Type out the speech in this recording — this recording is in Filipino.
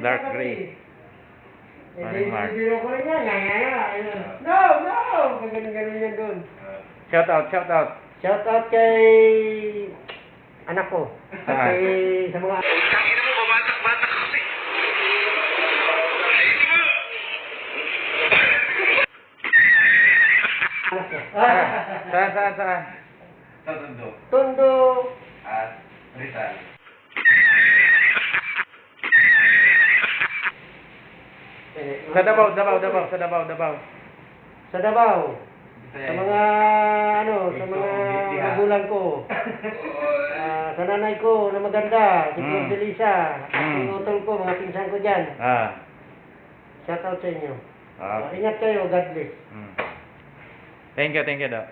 Darkgray. Biro ko rin yan. No! Ganun yan dun. Shout out. Shout out kay anak ko. Saan? Sa mga... Tangin mo, babatak-batak kasi. Anak ko. Saan? Sa Tondo. Tondo. At Rizal. Sa Davao. Sa Davao. Sa mga sa mga magulang ko. Sa nanay ko na maganda, si Flor de Lisa, at yung utol ko, mga pinsan ko dyan. Shout out sa inyo. Ingat kayo, God bless. Thank you, Doc.